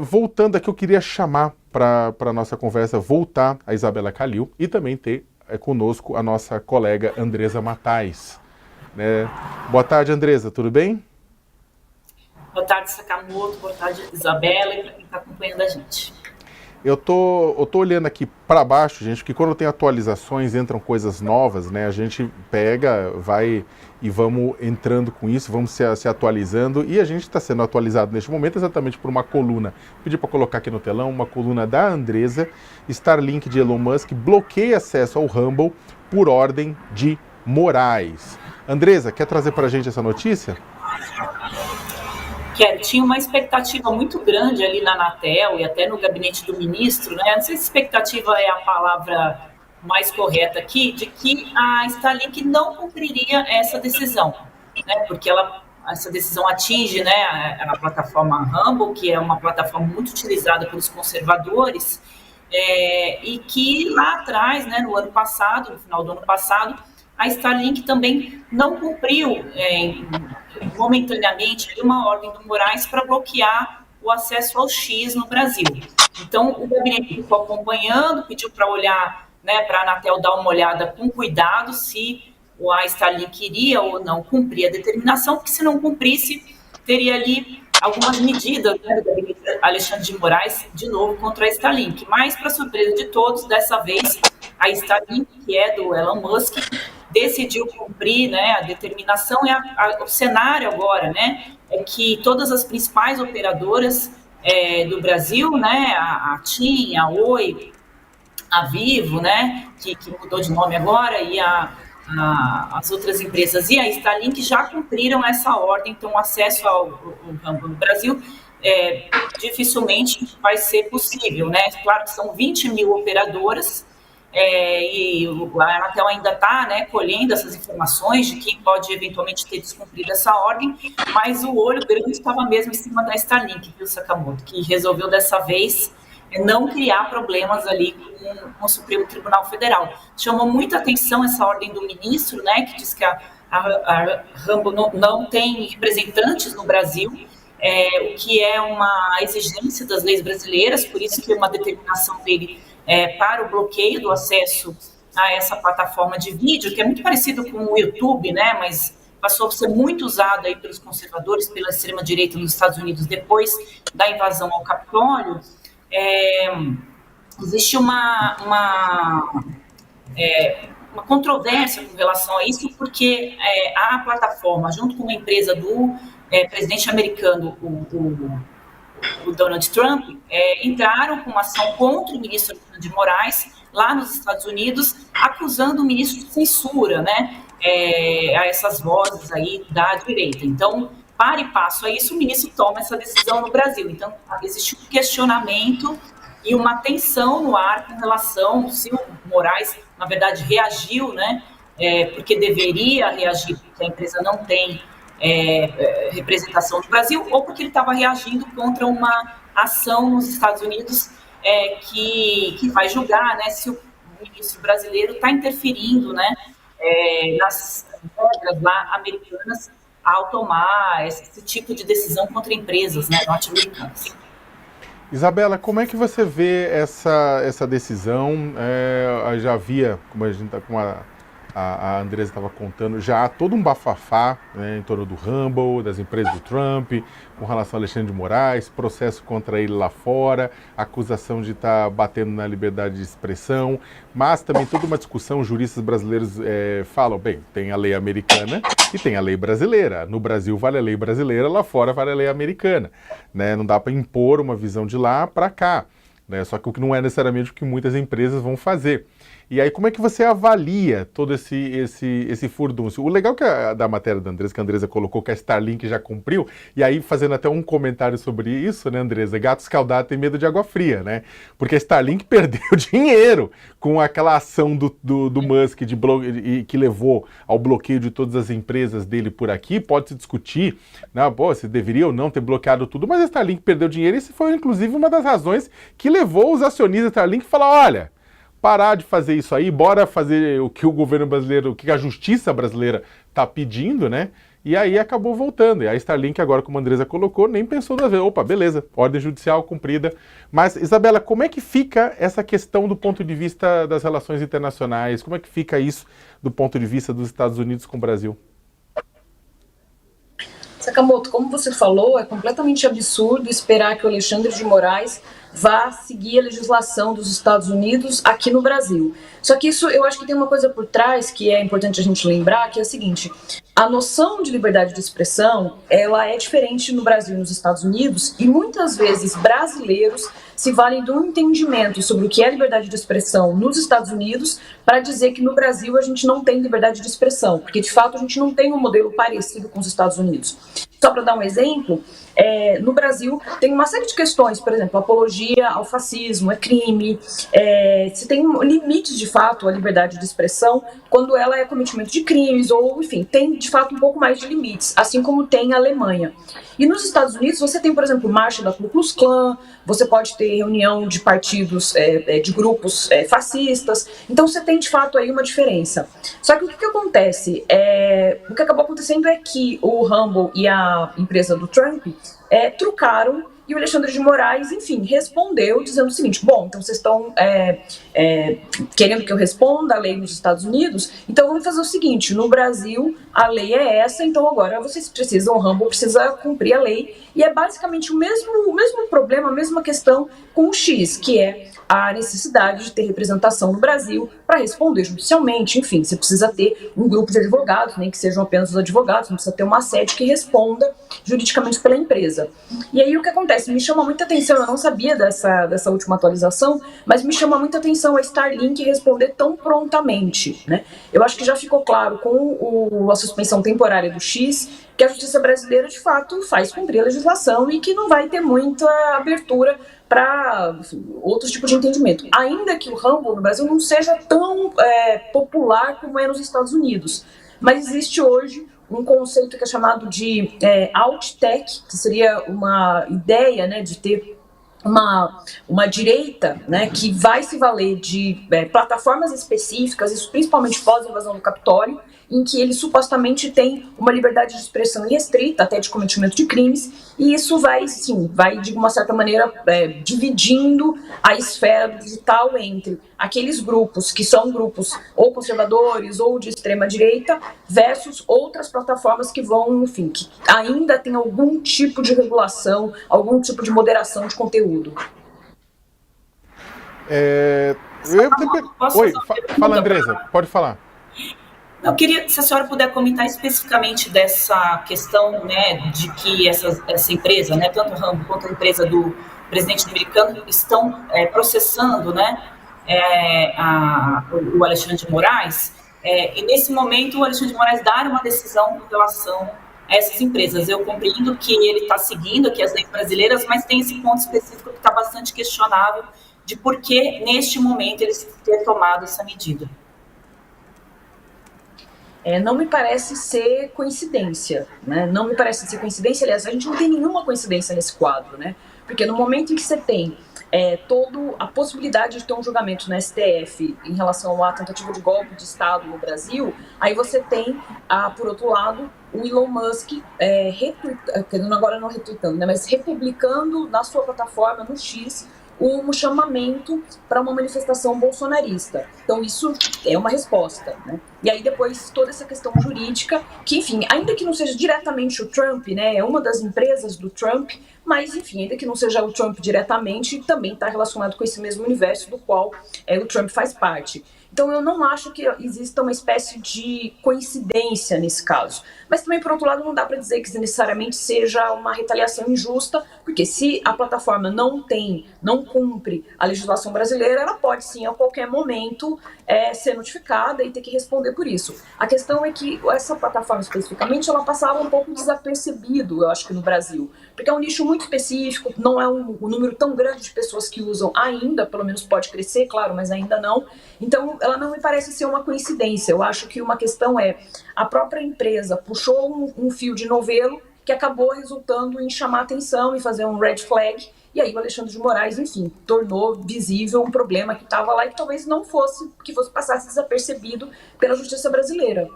Voltando aqui, eu queria chamar para a nossa conversa, voltar a Isabela Calil e também ter conosco a nossa colega Andresa Matais. Né? Boa tarde, Andresa, tudo bem? Boa tarde, Sakamoto. Boa tarde, Isabela, e para quem está acompanhando a gente. Eu tô olhando aqui para baixo, gente, porque quando tem atualizações, entram coisas novas, né? A gente pega, vai e vamos entrando com isso, vamos se atualizando, e a gente está sendo atualizado neste momento exatamente por uma coluna. Pedi para colocar aqui no telão uma coluna da Andresa. Starlink de Elon Musk bloqueia acesso ao Rumble por ordem de Moraes. Andresa, quer trazer para a gente essa notícia? Que tinha uma expectativa muito grande ali na Anatel e até no gabinete do ministro, né? Não sei se expectativa é a palavra mais correta aqui, de que a Starlink não cumpriria essa decisão, né? Porque essa decisão atinge, né, a plataforma Rumble, que é uma plataforma muito utilizada pelos conservadores, e que lá atrás, né, no ano passado, no final do ano passado, a Starlink também não cumpriu momentaneamente uma ordem do Moraes para bloquear o acesso ao X no Brasil. Então, o gabinete ficou acompanhando, pediu para olhar, né, para a Anatel dar uma olhada com cuidado se a Starlink iria ou não cumprir a determinação, porque se não cumprisse, teria ali algumas medidas, né, do gabinete Alexandre de Moraes, de novo, contra a Starlink. Mas, para surpresa de todos, dessa vez, a Starlink, que é do Elon Musk, decidiu cumprir, né, a determinação. E o cenário agora, né, é que todas as principais operadoras do Brasil, né, a TIM, a Oi, a Vivo, né, que mudou de nome agora, e as outras empresas e a Starlink já cumpriram essa ordem. Então o acesso ao campo no Brasil dificilmente vai ser possível, né? Claro que são 20 mil operadoras, e a Anatel ainda está, né, colhendo essas informações de quem pode eventualmente ter descumprido essa ordem, mas o olho grande estava mesmo em cima da Starlink, viu, Sakamoto, que resolveu dessa vez não criar problemas ali com o Supremo Tribunal Federal. Chamou muita atenção essa ordem do ministro, né, que diz que a Rumble não tem representantes no Brasil, o que é uma exigência das leis brasileiras, por isso que uma determinação dele para o bloqueio do acesso a essa plataforma de vídeo, que é muito parecido com o YouTube, né, mas passou a ser muito usado aí pelos conservadores, pela extrema-direita nos Estados Unidos depois da invasão ao Capitólio. Existe uma controvérsia com relação a isso, porque a plataforma, junto com uma empresa do presidente americano, o Donald Trump, entraram com uma ação contra o ministro de Moraes, lá nos Estados Unidos, acusando o ministro de censura, né, a essas vozes aí da direita. Então, para e passo a isso, o ministro toma essa decisão no Brasil. Então, existe um questionamento e uma tensão no ar com relação se o Moraes, na verdade, reagiu, né, porque deveria reagir, porque a empresa não tem representação no Brasil, ou porque ele estava reagindo contra uma ação nos Estados Unidos que vai julgar, né, se o ministro brasileiro está interferindo, né, nas regras lá americanas ao tomar esse tipo de decisão contra empresas, né, norte-americanas. Isabela, como é que você vê essa decisão? Já havia, como a gente tá com a Andresa estava contando, já há todo um bafafá, né, em torno do Rumble, das empresas do Trump, com relação a Alexandre de Moraes, processo contra ele lá fora, acusação de estar batendo na liberdade de expressão, mas também toda uma discussão, juristas brasileiros falam, bem, tem a lei americana e tem a lei brasileira. No Brasil vale a lei brasileira, lá fora vale a lei americana. Né? Não dá para impor uma visão de lá para cá. Né? Só que o que não é necessariamente o que muitas empresas vão fazer. E aí, como é que você avalia todo esse furdúncio? O legal da matéria da Andresa, que a Andresa colocou, que a Starlink já cumpriu, e aí fazendo até um comentário sobre isso, né, Andresa? Gato escaldado tem medo de água fria, né? Porque a Starlink perdeu dinheiro com aquela ação do Musk que levou ao bloqueio de todas as empresas dele por aqui. Pode-se discutir, né, se deveria ou não ter bloqueado tudo, mas a Starlink perdeu dinheiro e isso foi, inclusive, uma das razões que levou os acionistas da Starlink a falar, olha, parar de fazer isso aí, bora fazer o que o governo brasileiro, o que a justiça brasileira está pedindo, né? E aí acabou voltando. E a Starlink, agora, como a Andresa colocou, nem pensou duas vezes. Opa, beleza, ordem judicial cumprida. Mas, Isabela, como é que fica essa questão do ponto de vista das relações internacionais? Como é que fica isso do ponto de vista dos Estados Unidos com o Brasil? Sakamoto, como você falou, é completamente absurdo esperar que o Alexandre de Moraes vá seguir a legislação dos Estados Unidos aqui no Brasil. Só que isso, eu acho que tem uma coisa por trás que é importante a gente lembrar, que é o seguinte: a noção de liberdade de expressão, ela é diferente no Brasil e nos Estados Unidos, e muitas vezes brasileiros se valem do entendimento sobre o que é liberdade de expressão nos Estados Unidos para dizer que no Brasil a gente não tem liberdade de expressão, porque de fato a gente não tem um modelo parecido com os Estados Unidos. Só para dar um exemplo, no Brasil tem uma série de questões, por exemplo, apologia ao fascismo é crime, se tem limites de fato à liberdade de expressão quando ela é cometimento de crimes, ou enfim, tem de fato um pouco mais de limites, assim como tem a Alemanha. E nos Estados Unidos você tem, por exemplo, marcha da Ku Klux Klan, você pode ter reunião de partidos, de grupos fascistas, então você tem de fato aí uma diferença. Só que o que acontece? O que acabou acontecendo é que o Rumble e a empresa do Trump trucaram, e o Alexandre de Moraes, enfim, respondeu dizendo o seguinte: bom, então vocês estão querendo que eu responda a lei nos Estados Unidos, então vamos fazer o seguinte: no Brasil a lei é essa, então agora vocês precisam, o Rumble precisa cumprir a lei, e é basicamente o mesmo problema, a mesma questão com o X, que é a necessidade de ter representação no Brasil para responder judicialmente. Enfim, você precisa ter um grupo de advogados, nem que sejam apenas os advogados, não precisa ter uma sede que responda juridicamente pela empresa. E aí o que acontece? Me chama muita atenção, eu não sabia dessa última atualização, mas me chama muita atenção a Starlink responder tão prontamente, né? Eu acho que já ficou claro com a suspensão temporária do X que a justiça brasileira de fato faz cumprir a legislação e que não vai ter muita abertura para outros tipos de entendimento. Ainda que o Rumble no Brasil não seja tão popular como é nos Estados Unidos, mas existe hoje um conceito que é chamado de alt-tech, que seria uma ideia, né, de ter uma direita, né, que vai se valer de plataformas específicas, isso principalmente pós-invasão do Capitólio, em que ele supostamente tem uma liberdade de expressão irrestrita, até de cometimento de crimes, e isso vai, sim, de uma certa maneira dividindo a esfera do digital entre aqueles grupos que são grupos ou conservadores ou de extrema direita versus outras plataformas que vão, enfim, que ainda tem algum tipo de regulação, algum tipo de moderação de conteúdo. Oi, fala, Andresa, pode falar. Eu queria, se a senhora puder comentar especificamente dessa questão, né, de que essa empresa, né, tanto o Rumble quanto a empresa do presidente americano estão processando, né, o Alexandre de Moraes, e nesse momento o Alexandre de Moraes dá uma decisão com relação a essas empresas. Eu compreendo que ele está seguindo aqui as leis brasileiras, mas tem esse ponto específico que está bastante questionável de por que, neste momento, eles ter tomado essa medida. Não me parece ser coincidência, né? Não me parece ser coincidência, aliás, a gente não tem nenhuma coincidência nesse quadro, né? Porque no momento em que você tem toda a possibilidade de ter um julgamento no STF em relação à tentativa de golpe de Estado no Brasil, aí você tem, por outro lado, o Elon Musk agora não retweetando, né, mas republicando na sua plataforma, no X, um chamamento para uma manifestação bolsonarista. Então isso é uma resposta, né? E aí depois toda essa questão jurídica, que enfim, ainda que não seja diretamente o Trump, né, é uma das empresas do Trump, mas enfim, ainda que não seja o Trump diretamente, também está relacionado com esse mesmo universo do qual o Trump faz parte. Então eu não acho que exista uma espécie de coincidência nesse caso. Mas também, por outro lado, não dá para dizer que necessariamente seja uma retaliação injusta, porque se a plataforma não cumpre a legislação brasileira, ela pode sim, a qualquer momento, ser notificada e ter que responder por isso. A questão é que essa plataforma especificamente, ela passava um pouco desapercebido, eu acho que no Brasil, porque é um nicho muito específico, não é um número tão grande de pessoas que usam ainda, pelo menos pode crescer, claro, mas ainda não. Então, ela não me parece ser uma coincidência. Eu acho que uma questão a própria empresa puxou um fio de novelo que acabou resultando em chamar atenção e fazer um red flag, e aí o Alexandre de Moraes, enfim, tornou visível um problema que estava lá e que talvez não fosse, que passasse desapercebido pela justiça brasileira.